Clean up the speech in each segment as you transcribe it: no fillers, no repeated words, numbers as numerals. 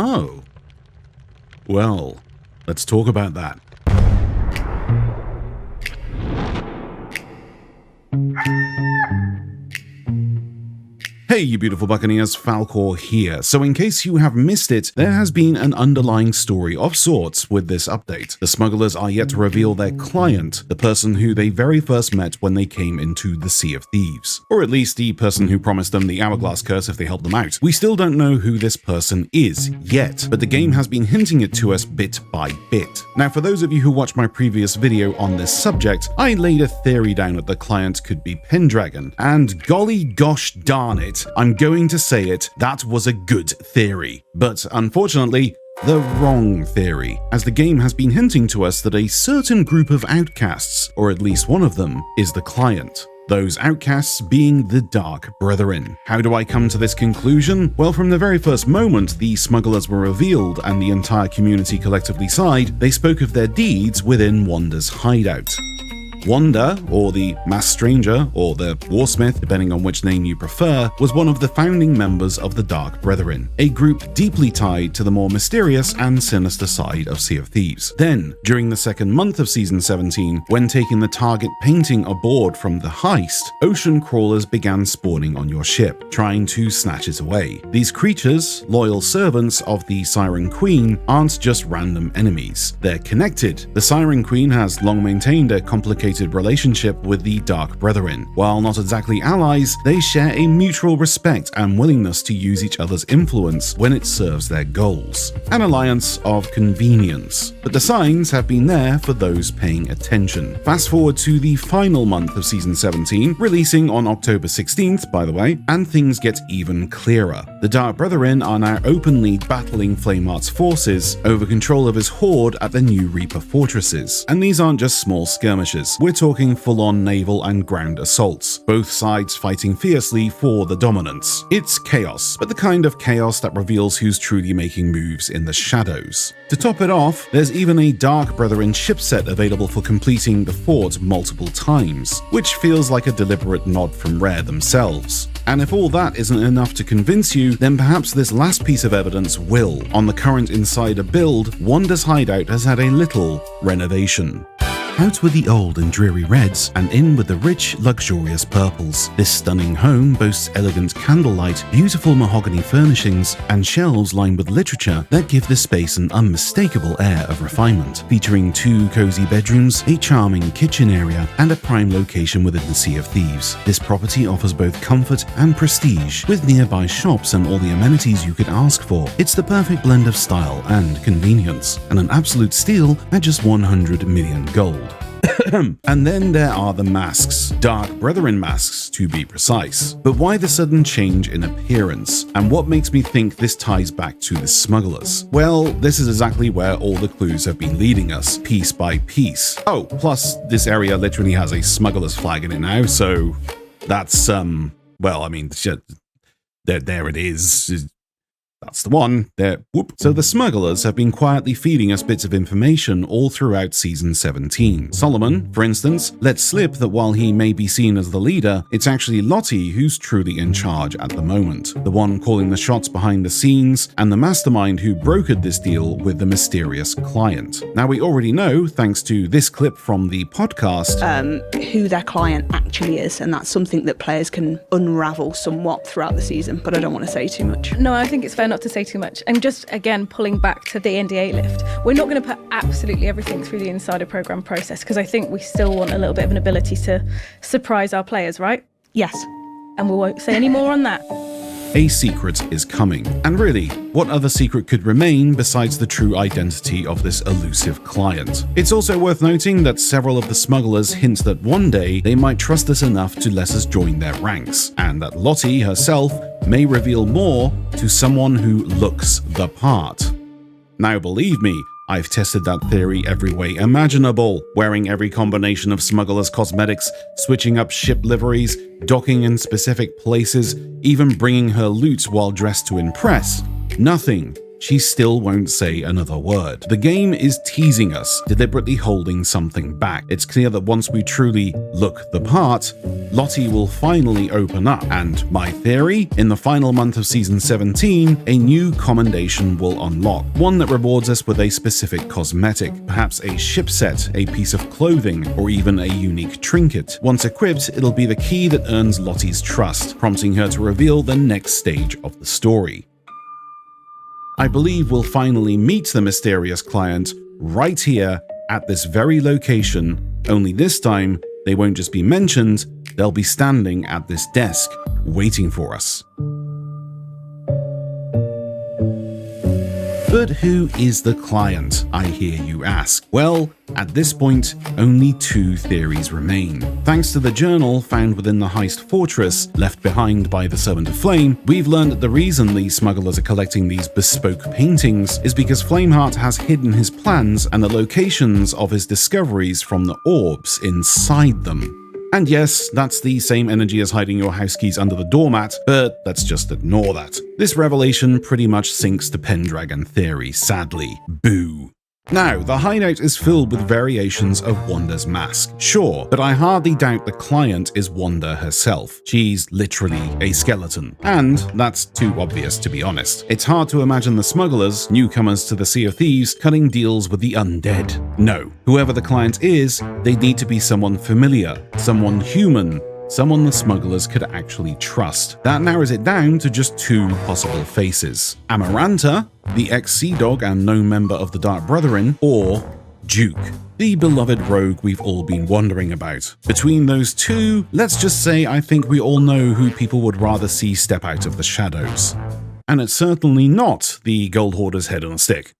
Oh. Well, let's talk about that. Hey, you beautiful Buccaneers, Falcore here. So in case you have missed it, there has been an underlying story of sorts with this update. The smugglers are yet to reveal their client, the person who they very first met when they came into the Sea of Thieves. Or at least the person who promised them the Hourglass Curse if they helped them out. We still don't know who this person is yet, but the game has been hinting it to us bit by bit. Now, for those of you who watched my previous video on this subject, I laid a theory down that the client could be Pendragon, and golly gosh darn it, I'm going to say it, that was a good theory. But unfortunately, the wrong theory, as the game has been hinting to us that a certain group of outcasts, or at least one of them, is the client. Those outcasts being the Dark Brethren. How do I come to this conclusion? Well, from the very first moment the smugglers were revealed and the entire community collectively sighed, they spoke of their deeds within Wanda's hideout. Wanda, or the Masked Stranger, or the Warsmith, depending on which name you prefer, was one of the founding members of the Dark Brethren, a group deeply tied to the more mysterious and sinister side of Sea of Thieves. Then, during the second month of Season 17, when taking the target painting aboard from the heist, ocean crawlers began spawning on your ship, trying to snatch it away. These creatures, loyal servants of the Siren Queen, aren't just random enemies. They're connected. The Siren Queen has long maintained a complicated relationship with the Dark Brethren. While not exactly allies, they share a mutual respect and willingness to use each other's influence when it serves their goals. An alliance of convenience. But the signs have been there for those paying attention. Fast forward to the final month of Season 17, releasing on October 16th, by the way, and things get even clearer. The Dark Brethren are now openly battling Flameheart's forces over control of his horde at the new Reaper fortresses. And these aren't just small skirmishes. We're talking full-on naval and ground assaults, both sides fighting fiercely for the dominance. It's chaos, but the kind of chaos that reveals who's truly making moves in the shadows. To top it off, there's even a Dark Brethren ship set available for completing the fort multiple times, which feels like a deliberate nod from Rare themselves. And if all that isn't enough to convince you, then perhaps this last piece of evidence will. On the current Insider build, Wanda's hideout has had a little renovation. Out with the old and dreary reds and in with the rich, luxurious purples. This stunning home boasts elegant candlelight, beautiful mahogany furnishings, and shelves lined with literature that give the space an unmistakable air of refinement, featuring 2 cozy bedrooms, a charming kitchen area, and a prime location within the Sea of Thieves. This property offers both comfort and prestige, with nearby shops and all the amenities you could ask for. It's the perfect blend of style and convenience, and an absolute steal at just 100 million gold. And then there are the masks, Dark Brethren masks to be precise. But why the sudden change in appearance? And what makes me think this ties back to the smugglers? Well, this is exactly where all the clues have been leading us, piece by piece. Oh, plus this area literally has a smuggler's flag in it now, so that's, well, I mean, there it is. That's the one. There. Whoop. So the smugglers have been quietly feeding us bits of information all throughout Season 17. Solomon, for instance, let slip that while he may be seen as the leader, it's actually Lottie who's truly in charge at the moment. The one calling the shots behind the scenes, and the mastermind who brokered this deal with the mysterious client. Now we already know, thanks to this clip from the podcast, who their client actually is, and that's something that players can unravel somewhat throughout the season, but I don't want to say too much. No, I think it's fair not to say too much. And just again, pulling back to the NDA lift, we're not going to put absolutely everything through the Insider program process because I think we still want a little bit of an ability to surprise our players, right? Yes. And we won't say any more on that. A secret is coming. And really, what other secret could remain besides the true identity of this elusive client? It's also worth noting that several of the smugglers hint that one day they might trust us enough to let us join their ranks, and that Lottie herself may reveal more to someone who looks the part. Now believe me, I've tested that theory every way imaginable, wearing every combination of smugglers' cosmetics, switching up ship liveries, docking in specific places, even bringing her loot while dressed to impress. Nothing she still won't say another word. The game is teasing us, deliberately holding something back. It's clear that once we truly look the part, Lottie will finally open up, and my theory? In the final month of Season 17, a new commendation will unlock, one that rewards us with a specific cosmetic, perhaps a ship set, a piece of clothing, or even a unique trinket. Once equipped, it'll be the key that earns Lottie's trust, prompting her to reveal the next stage of the story. I believe we'll finally meet the mysterious client right here at this very location, only this time they won't just be mentioned, they'll be standing at this desk, waiting for us. But who is the client, I hear you ask? Well, at this point, only two theories remain. Thanks to the journal found within the heist fortress left behind by the Servant of Flame, we've learned that the reason these smugglers are collecting these bespoke paintings is because Flameheart has hidden his plans and the locations of his discoveries from the orbs inside them. And yes, that's the same energy as hiding your house keys under the doormat, but let's just ignore that. This revelation pretty much sinks the Pendragon theory, sadly. Boo. Now, the hideout is filled with variations of Wanda's mask, sure, but I hardly doubt the client is Wanda herself. She's literally a skeleton. And that's too obvious, to be honest. It's hard to imagine the smugglers, newcomers to the Sea of Thieves, cutting deals with the undead. No, whoever the client is, they need to be someone familiar, someone human, someone the smugglers could actually trust. That narrows it down to just two possible faces. Amaranta, the ex-Sea Dog and known member of the Dark Brethren, or Duke, the beloved rogue we've all been wondering about. Between those two, let's just say I think we all know who people would rather see step out of the shadows. And it's certainly not the Gold Hoarder's head on a stick.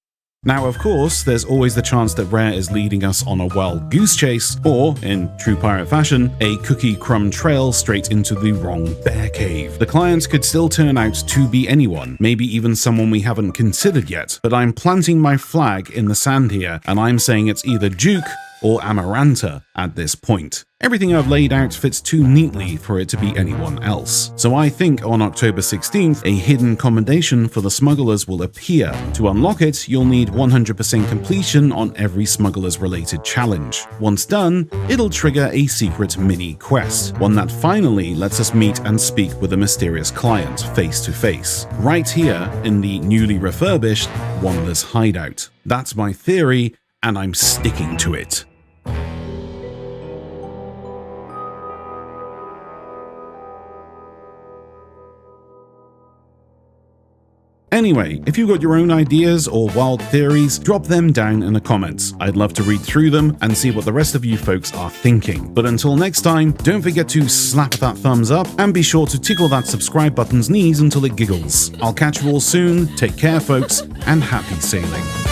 Now, of course, there's always the chance that Rare is leading us on a wild goose chase, or, in true pirate fashion, a cookie crumb trail straight into the wrong bear cave. The clients could still turn out to be anyone, maybe even someone we haven't considered yet, but I'm planting my flag in the sand here, and I'm saying it's either Duke or Amaranta at this point. Everything I've laid out fits too neatly for it to be anyone else. So I think on October 16th, a hidden commendation for the smugglers will appear. To unlock it, you'll need 100% completion on every smugglers related challenge. Once done, it'll trigger a secret mini quest, one that finally lets us meet and speak with a mysterious client face to face, right here in the newly refurbished Wanda's hideout. That's my theory, and I'm sticking to it. Anyway, if you've got your own ideas or wild theories, drop them down in the comments. I'd love to read through them and see what the rest of you folks are thinking. But until next time, don't forget to slap that thumbs up and be sure to tickle that subscribe button's knees until it giggles. I'll catch you all soon, take care folks, and happy sailing.